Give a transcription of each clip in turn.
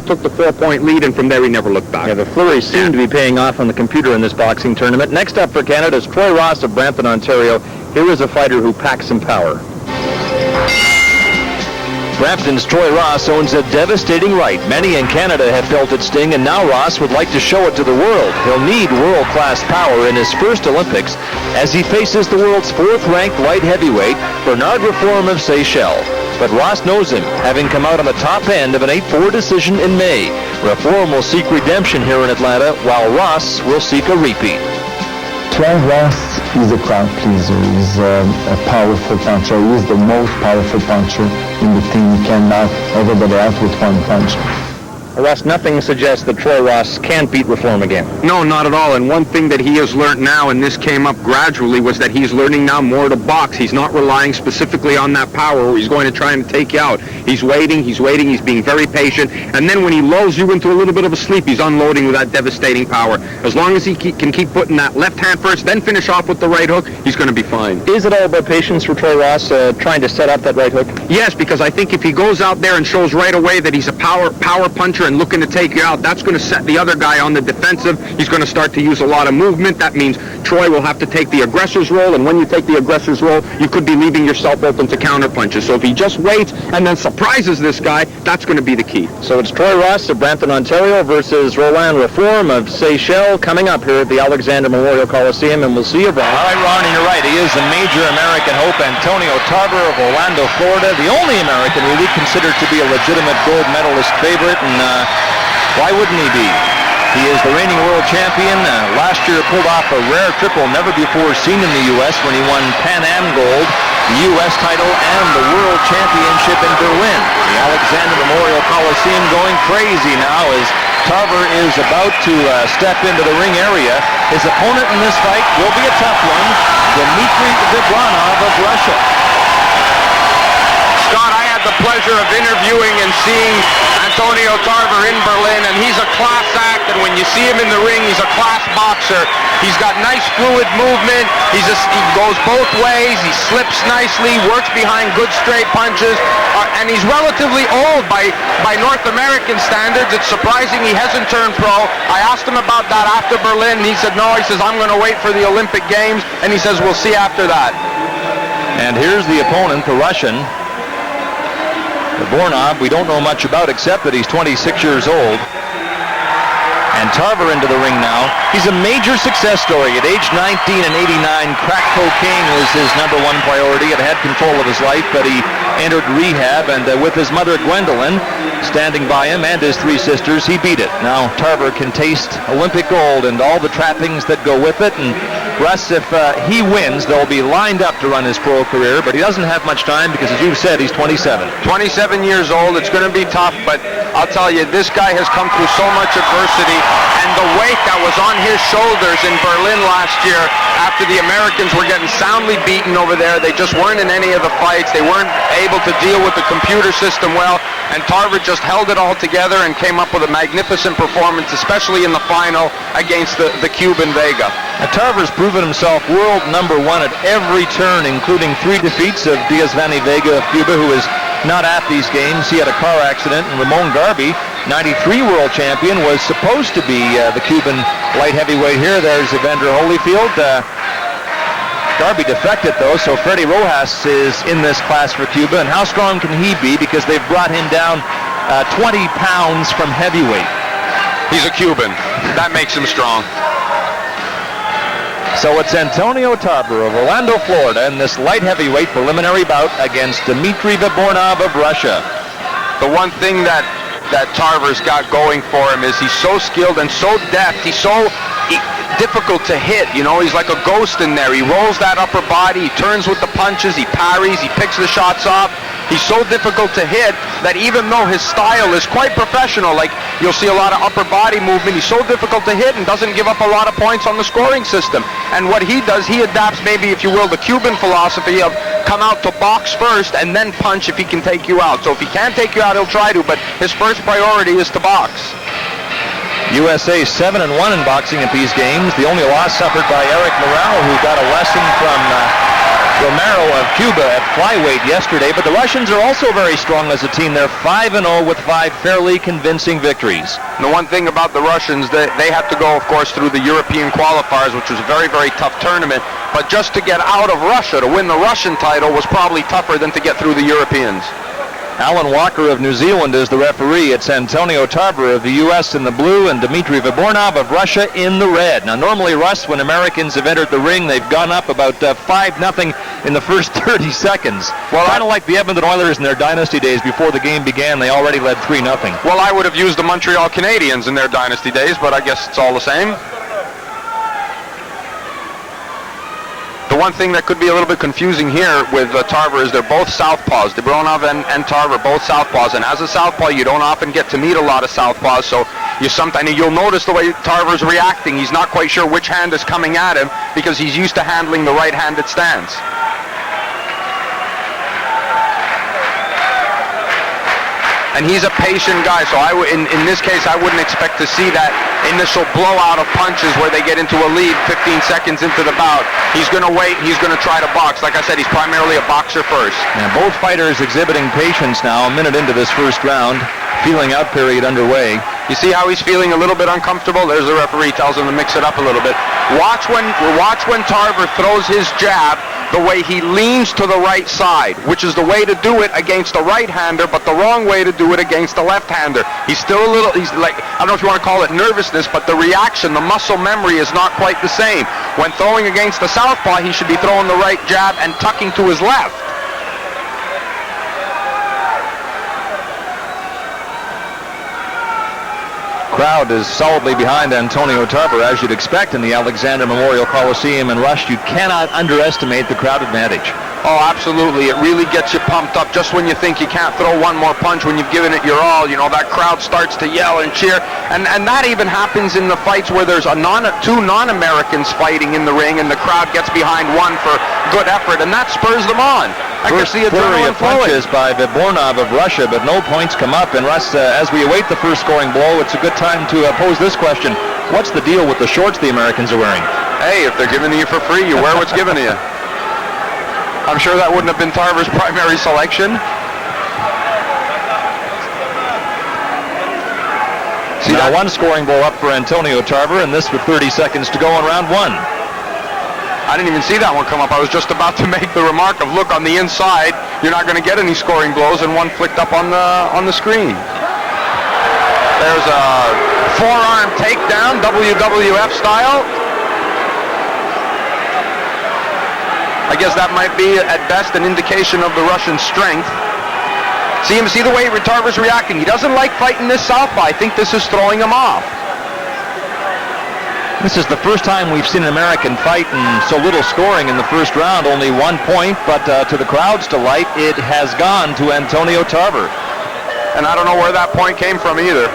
took the 4-point lead, and from there he never looked back. Yeah, the flurries seem to be paying off on the computer in this boxing tournament. Next up for Canada is Troy Ross of Brampton, Ontario. Here is a fighter who packs some power. Brampton's Troy Ross owns a devastating right. Many in Canada have felt its sting, and now Ross would like to show it to the world. He'll need world-class power in his first Olympics as he faces the world's 4th-ranked light heavyweight, Bernard Reform of Seychelles. But Ross knows him, having come out on the top end of an 8-4 decision in May. Reform will seek redemption here in Atlanta, while Ross will seek a repeat. Troy Ross is a crowd pleaser. He's a powerful puncher. He's the most powerful puncher in the team. He can knock everybody out with one punch. Ross, nothing suggests that Troy Ross can't beat Reform again. No, not at all. And one thing that he has learned now, and this came up gradually, was that he's learning now more to box. He's not relying specifically on that power where he's going to try and take you out. He's waiting, he's being very patient. And then when he lulls you into a little bit of a sleep, he's unloading with that devastating power. As long as he can keep putting that left hand first, then finish off with the right hook, he's going to be fine. Is it all about patience for Troy Ross, trying to set up that right hook? Yes, because I think if he goes out there and shows right away that he's a power puncher and looking to take you out, that's going to set the other guy on the defensive. He's going to start to use a lot of movement. That means Troy will have to take the aggressor's role, and when you take the aggressor's role, you could be leaving yourself open to counter punches. So if he just waits and then surprises this guy, that's going to be the key. So it's Troy Ross of Brampton, Ontario versus Roland Reform of Seychelles coming up here at the Alexander Memorial Coliseum, and we'll see you, Brian. All right, Ron, you're right. He is the major American hope, Antonio Tarver of Orlando, Florida, the only American we would consider to be a legitimate gold medalist favorite, and why wouldn't he be? He is the reigning world champion. Last year pulled off a rare triple never before seen in the U.S. when he won Pan Am gold, the U.S. title, and the World Championship in Berlin. The Alexander Memorial Coliseum going crazy now as Tarver is about to step into the ring area. His opponent in this fight will be a tough one, Dmitri Vybornov of Russia. Scott, I had the pleasure of interviewing and seeing Antonio Tarver in Berlin, and he's a class act, and when you see him in the ring, he's a class boxer. He's got nice fluid movement, he goes both ways, he slips nicely, works behind good straight punches, and he's relatively old by North American standards. It's surprising he hasn't turned pro. I asked him about that after Berlin, and he said no, he says I'm going to wait for the Olympic Games, and he says we'll see after that. And here's the opponent, the Russian. Vybornov, we don't know much about except that he's 26 years old. And Tarver into the ring now. He's a major success story. At age 19 and 89, crack cocaine was his #1 priority. It had control of his life, but he entered rehab, and with his mother Gwendolyn standing by him and his 3 sisters, he beat it. Now Tarver can taste Olympic gold and all the trappings that go with it. And Russ, if he wins, they'll be lined up to run his pro career, but he doesn't have much time because, as you've said, he's 27. 27 years old. It's going to be tough, but I'll tell you, this guy has come through so much adversity, and the weight that was on his shoulders in Berlin last year after the Americans were getting soundly beaten over there. They just weren't in any of the fights. They weren't able to deal with the computer system well, and Tarver just held it all together and came up with a magnificent performance, especially in the final against the Cuban Vega. Now, Tarver's proven himself world #1 at every turn, including 3 defeats of Diaz-Vani Vega of Cuba, who is not at these games. He had a car accident, and Ramon Garbi, 93 world champion, was supposed to be the Cuban light heavyweight here. There's Evander Holyfield. Garbi defected, though, so Freddy Rojas is in this class for Cuba. And how strong can he be? Because they've brought him down 20 pounds from heavyweight. He's a Cuban. That makes him strong. So it's Antonio Tarver of Orlando, Florida, in this light heavyweight preliminary bout against Dmitri Vybornov of Russia. The one thing that Tarver's got going for him is he's so skilled and so deft. He's so difficult to hit. You know, he's like a ghost in there. He rolls that upper body. He turns with the punches. He parries. He picks the shots off. He's so difficult to hit that even though his style is quite professional, like you'll see a lot of upper body movement, he's so difficult to hit and doesn't give up a lot of points on the scoring system. And what he does, he adapts maybe, if you will, the Cuban philosophy of come out to box first and then punch if he can take you out. So if he can't take you out, he'll try to, but his first priority is to box. USA 7-1 in boxing at these games. The only loss suffered by Eric Morel, who got a lesson from Romero of Cuba at flyweight yesterday, but the Russians are also very strong as a team. They're 5-0 with 5 fairly convincing victories. And the one thing about the Russians, they had to go, of course, through the European qualifiers, which was a very, very tough tournament. But just to get out of Russia, to win the Russian title, was probably tougher than to get through the Europeans. Alan Walker of New Zealand is the referee. It's Antonio Tarver of the U.S. in the blue and Dmitri Vybornov of Russia in the red. Now, normally, Russ, when Americans have entered the ring, they've gone up about 5-0 in the first 30 seconds. Well, kind of like the Edmonton Oilers in their dynasty days. Before the game began, they already led 3-0. Well, I would have used the Montreal Canadiens in their dynasty days, but I guess it's all the same. The one thing that could be a little bit confusing here with Tarver is they're both southpaws. Vybornov and Tarver both southpaws, and as a southpaw, you don't often get to meet a lot of southpaws. So you'll notice the way Tarver's reacting. He's not quite sure which hand is coming at him because he's used to handling the right-handed stance. And he's a patient guy, so in this case, I wouldn't expect to see that initial blowout of punches where they get into a lead 15 seconds into the bout. He's going to wait. He's going to try to box. Like I said, he's primarily a boxer first. And both fighters exhibiting patience now, a minute into this first round. Feeling out period underway. You see how he's feeling a little bit uncomfortable? There's the referee, tells him to mix it up a little bit. Watch when Tarver throws his jab, the way he leans to the right side, which is the way to do it against a right-hander, but the wrong way to do it against a left-hander. He's still a little, he's like, I don't know if you want to call it nervousness, but the reaction, the muscle memory is not quite the same. When throwing against the southpaw, he should be throwing the right jab and tucking to his left. Crowd is solidly behind Antonio Tarver, as you'd expect in the Alexander Memorial Coliseum in Rush. You cannot underestimate the crowd advantage. Oh, absolutely. It really gets you pumped up just when you think you can't throw one more punch, when you've given it your all. You know, that crowd starts to yell and cheer. And that even happens in the fights where there's two non-Americans fighting in the ring and the crowd gets behind one for good effort, and that spurs them on. First flurry of punches by Vybornov of Russia, but no points come up. And Russ, as we await the first scoring blow, it's a good time to pose this question. What's the deal with the shorts the Americans are wearing? Hey, if they're giving to you for free, you wear what's given to you. I'm sure that wouldn't have been Tarver's primary selection. See, now one scoring blow up for Antonio Tarver, and this with 30 seconds to go in round one. I didn't even see that one come up. I was just about to make the remark of, look, on the inside, you're not going to get any scoring blows, and one flicked up on the screen. There's a forearm takedown, WWF style. I guess that might be, at best, an indication of the Russian strength. See the way Tarver's reacting. He doesn't like fighting this southpaw. I think this is throwing him off. This is the first time we've seen an American fight and so little scoring in the first round. Only 1 point, but to the crowd's delight, it has gone to Antonio Tarver. And I don't know where that point came from either.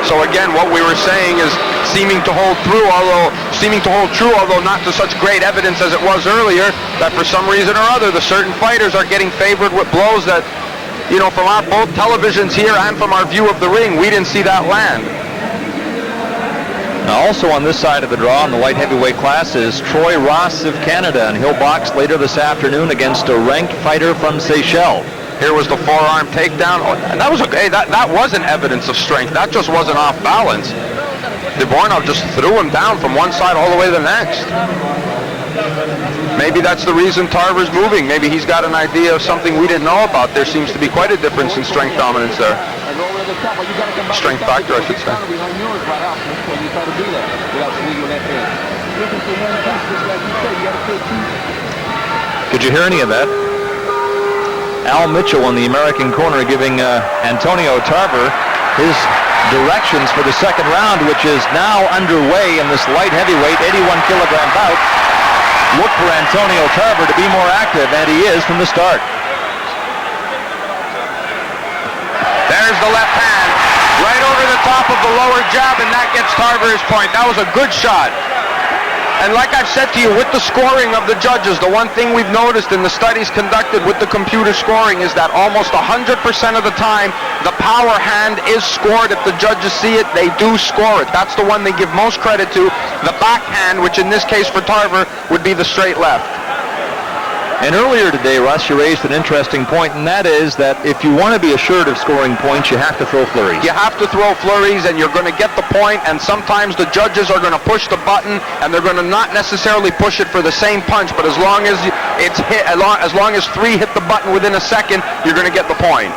So again, what we were saying is seeming to hold true, although not to such great evidence as it was earlier, that for some reason or other, the certain fighters are getting favored with blows that, you know, from our both televisions here and from our view of the ring, we didn't see that land. Now also on this side of the draw in the light heavyweight class is Troy Ross of Canada, and he'll box later this afternoon against a ranked fighter from Seychelles. Here was the forearm takedown. Oh, and that was that wasn't evidence of strength. That just wasn't off balance. Vybornov just threw him down from one side all the way to the next. Maybe that's the reason Tarver's moving. Maybe he's got an idea of something we didn't know about. There seems to be quite a difference in strength dominance there. Strength factor, I should say. Could you hear any of that? Al Mitchell in the American corner giving Antonio Tarver his directions for the second round, which is now underway in this light heavyweight 81-kilogram bout. Look for Antonio Tarver to be more active, and he is from the start. There's the left hand, right over the top of the lower jab, and that gets Tarver his point. That was a good shot. And like I've said to you, with the scoring of the judges, the one thing we've noticed in the studies conducted with the computer scoring is that almost 100% of the time, the power hand is scored. If the judges see it, they do score it. That's the one they give most credit to. The backhand, which in this case for Tarver would be the straight left. And earlier today, Russ, you raised an interesting point, and that is that if you want to be assured of scoring points, you have to throw flurries. You have to throw flurries, and you're going to get the point, and sometimes the judges are going to push the button, and they're going to not necessarily push it for the same punch, but as long as it's hit, as long as 3 hit the button within a second, you're going to get the point.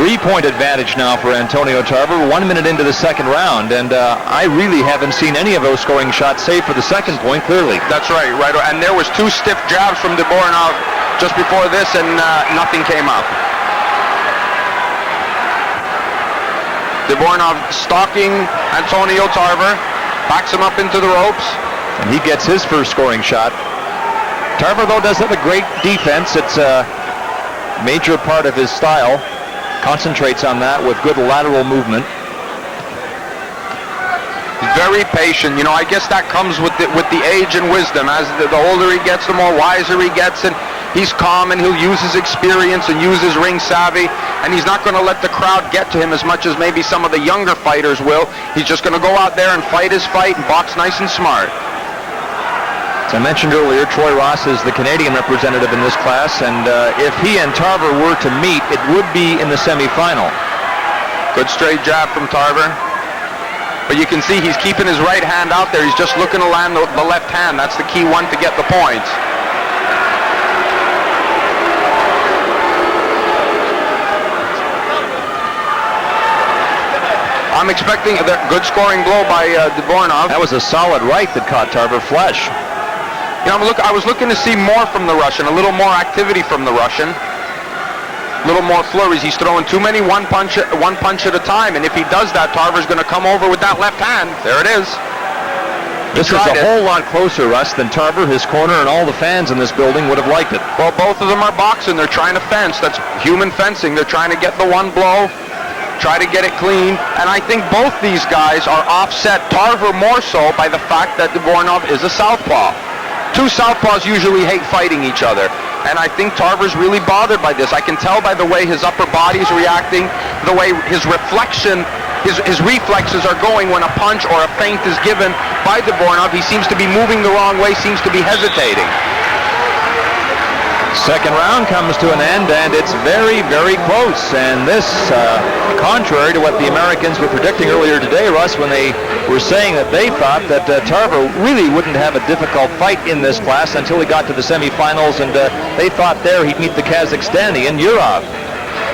3-point advantage now for Antonio Tarver, 1 minute into the second round, and I really haven't seen any of those scoring shots, save for the second point, clearly. That's right, and there was 2 stiff jabs from Vybornov just before this, and nothing came up. Vybornov stalking Antonio Tarver, backs him up into the ropes. And he gets his first scoring shot. Tarver, though, does have a great defense. It's a major part of his style. Concentrates on that with good lateral movement. Very patient. You know, I guess that comes with the age and wisdom. As the older he gets, the more wiser he gets, and he's calm, and he'll use his experience and use his ring savvy, and he's not going to let the crowd get to him as much as maybe some of the younger fighters will. He's just going to go out there and fight his fight and box nice and smart. As I mentioned earlier, Troy Ross is the Canadian representative in this class, and if he and Tarver were to meet, it would be in the semifinal. Good straight jab from Tarver. But you can see he's keeping his right hand out there. He's just looking to land the left hand. That's the key one to get the points. I'm expecting a good scoring blow by Vybornov. That was a solid right that caught Tarver flush. You know, I was looking to see more from the Russian, a little more activity from the Russian, a little more flurries. He's throwing too many one punch at a time, and if he does that, Tarver's going to come over with that left hand. There it is. This is a whole lot closer, Russ, than Tarver, his corner, and all the fans in this building would have liked it. Well, both of them are boxing. They're trying to fence. That's human fencing. They're trying to get the one blow, try to get it clean, and I think both these guys are offset, Tarver more so, by the fact that Vybornov is a southpaw. 2 southpaws usually hate fighting each other, and I think Tarver's really bothered by this. I can tell by the way his upper body's reacting, the way his reflection, his reflexes are going when a punch or a feint is given by Vybornov. He seems to be moving the wrong way, seems to be hesitating. Second round comes to an end, and it's very, very close. And this, contrary to what the Americans were predicting earlier today, Russ, when they were saying that they thought that Tarver really wouldn't have a difficult fight in this class until he got to the semifinals, and they thought there he'd meet the Kazakhstani Yurov.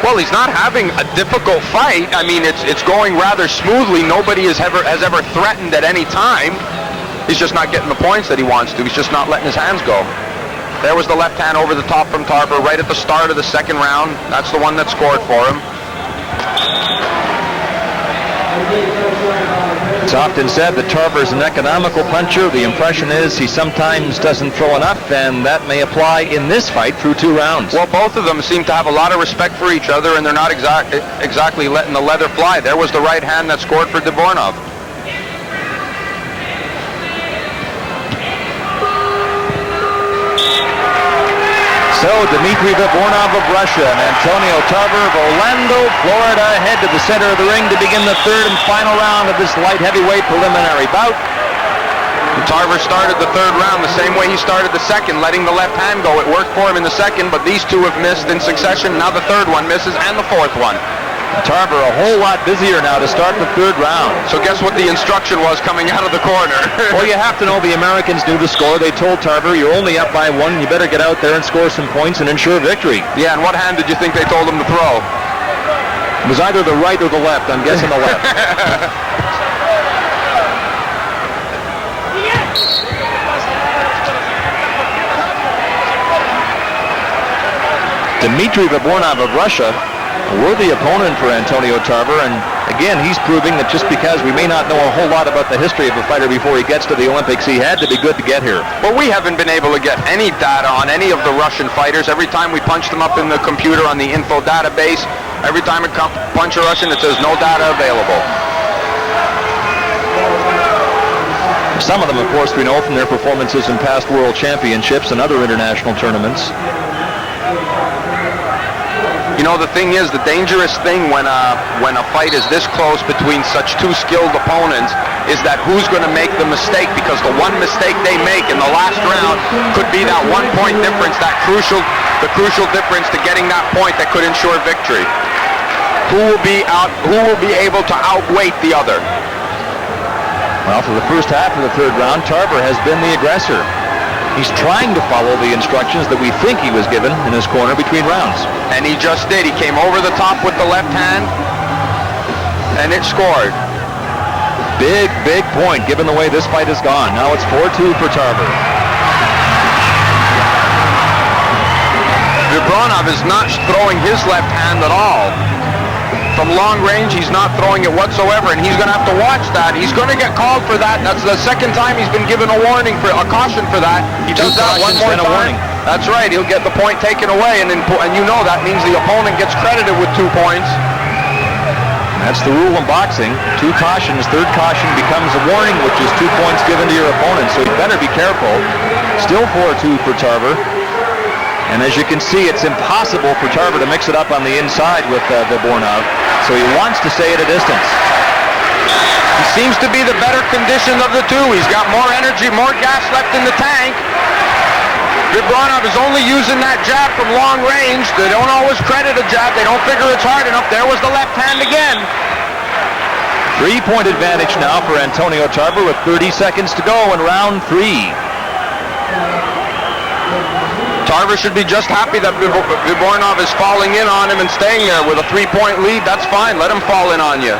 Well, he's not having a difficult fight. I mean, it's going rather smoothly. Nobody has ever threatened at any time. He's just not getting the points that he wants to. He's just not letting his hands go. There was the left hand over the top from Tarver right at the start of the second round. That's the one that scored for him. It's often said that Tarver is an economical puncher. The impression is he sometimes doesn't throw enough, and that may apply in this fight through 2 rounds. Well, both of them seem to have a lot of respect for each other, and they're not exactly letting the leather fly. There was the right hand that scored for Vybornov. So Dmitri Vybornov of Russia and Antonio Tarver of Orlando, Florida, head to the center of the ring to begin the third and final round of this light heavyweight preliminary bout. And Tarver started the third round the same way he started the second, letting the left hand go. It worked for him in the second, but these 2 have missed in succession. Now the third one misses, and the fourth one. Tarver a whole lot busier now to start the third round. So guess what the instruction was coming out of the corner? Well, you have to know the Americans knew the score. They told Tarver, you're only up by 1. You better get out there and score some points and ensure victory. Yeah, and what hand did you think they told him to throw? It was either the right or the left. I'm guessing the left. Dmitri Vybornov of Russia, a worthy opponent for Antonio Tarver, and again, he's proving that just because we may not know a whole lot about the history of a fighter before he gets to the Olympics, he had to be good to get here. Well, we haven't been able to get any data on any of the Russian fighters. Every time we punch them up in the computer on the info database, every time we punch a Russian, it says no data available. Some of them, of course, we know from their performances in past world championships and other international tournaments. You know, the thing is, the dangerous thing when a fight is this close between such two skilled opponents is that who's going to make the mistake, because the one mistake they make in the last round could be that 1 point difference, the crucial difference to getting that point that could ensure victory. Who will be able to outweight the other? Well, for the first half of the third round, Tarver has been the aggressor. He's trying to follow the instructions that we think he was given in his corner between rounds. And he just did. He came over the top with the left hand, and it scored. Big point, given the way this fight has gone. Now it's 4-2 for Tarver. Vybornov is not throwing his left hand at all. From long range, he's not throwing it whatsoever, and he's going to have to watch that. He's going to get called for that. That's the second time he's been given a warning, for a caution for that. He does that one more time. That's right. He'll get the point taken away, and you know that means the opponent gets credited with 2 points. That's the rule in boxing. 2 cautions. Third caution becomes a warning, which is 2 points given to your opponent. So you better be careful. Still 4-2 for Tarver. And as you can see, it's impossible for Tarver to mix it up on the inside with Vybornov. So he wants to stay at a distance. He seems to be the better condition of the two. He's got more energy, more gas left in the tank. Vybornov is only using that jab from long range. They don't always credit a jab. They don't figure it's hard enough. There was the left hand again. 3-point advantage now for Antonio Tarver with 30 seconds to go in round 3. Tarver should be just happy that Vybornov is falling in on him and staying there with a 3-point lead. That's fine. Let him fall in on you.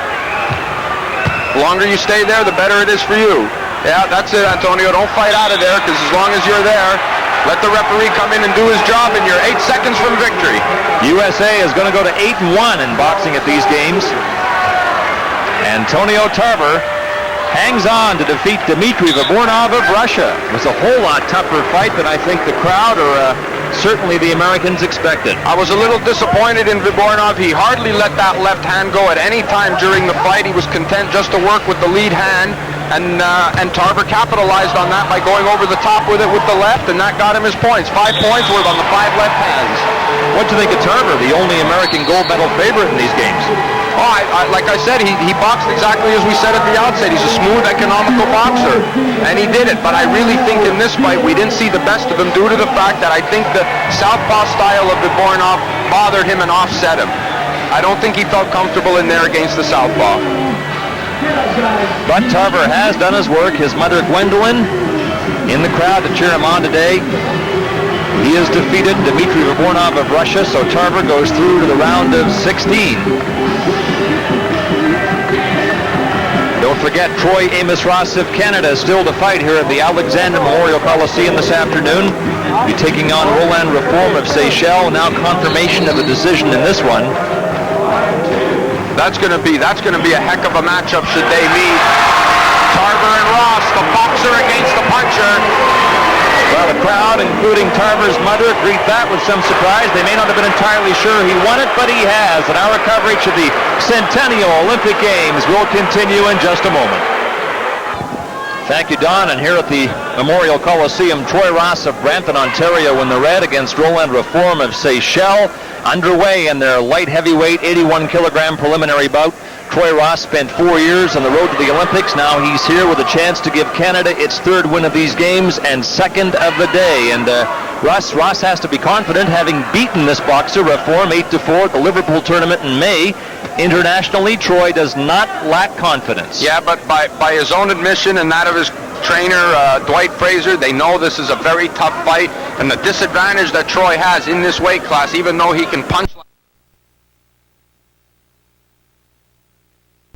The longer you stay there, the better it is for you. Yeah, that's it, Antonio. Don't fight out of there, because as long as you're there, let the referee come in and do his job, and you're 8 seconds from victory. USA is going to go to 8-1 in boxing at these games. Antonio Tarver hangs on to defeat Dmitri Vybornov of Russia. It was a whole lot tougher fight than I think the crowd or certainly the Americans expected. I was a little disappointed in Vybornov. He hardly let that left hand go at any time during the fight. He was content just to work with the lead hand, and Tarver capitalized on that by going over the top with it with the left, and that got him his points. 5 points worth on the 5 left hands. What do you think of Tarver, the only American gold medal favorite in these games? Oh, like I said, he boxed exactly as we said at the outset. He's a smooth, economical boxer, and he did it. But I really think in this fight we didn't see the best of him due to the fact that I think the southpaw style of Vybornov bothered him and offset him. I don't think he felt comfortable in there against the southpaw. But Tarver has done his work. His mother, Gwendolyn, in the crowd to cheer him on today. He has defeated Dmitri Vybornov of Russia, so Tarver goes through to the round of 16. Don't forget, Troy Amos Ross of Canada is still to fight here at the Alexander Memorial Coliseum this afternoon. He'll be taking on Roland Reform of Seychelles. Now confirmation of the decision in this one. That's going to be a heck of a matchup should they meet. Tarver and Ross, the boxer against the puncher. Well, the crowd, including Tarver's mother, greet that with some surprise. They may not have been entirely sure he won it, but he has. And our coverage of the Centennial Olympic Games will continue in just a moment. Thank you, Don. And here at the Memorial Coliseum, Troy Ross of Brampton, Ontario in the red against Roland Reform of Seychelles. Underway in their light heavyweight 81-kilogram preliminary bout. Troy Ross spent 4 years on the road to the Olympics. Now he's here with a chance to give Canada its 3rd win of these games and 2nd of the day. And Ross has to be confident, having beaten this boxer, Reform, 8-4 at the Liverpool tournament in May. Internationally, Troy does not lack confidence. Yeah, but by his own admission and that of his trainer, Dwight Fraser, they know this is a very tough fight. And the disadvantage that Troy has in this weight class, even though he can punch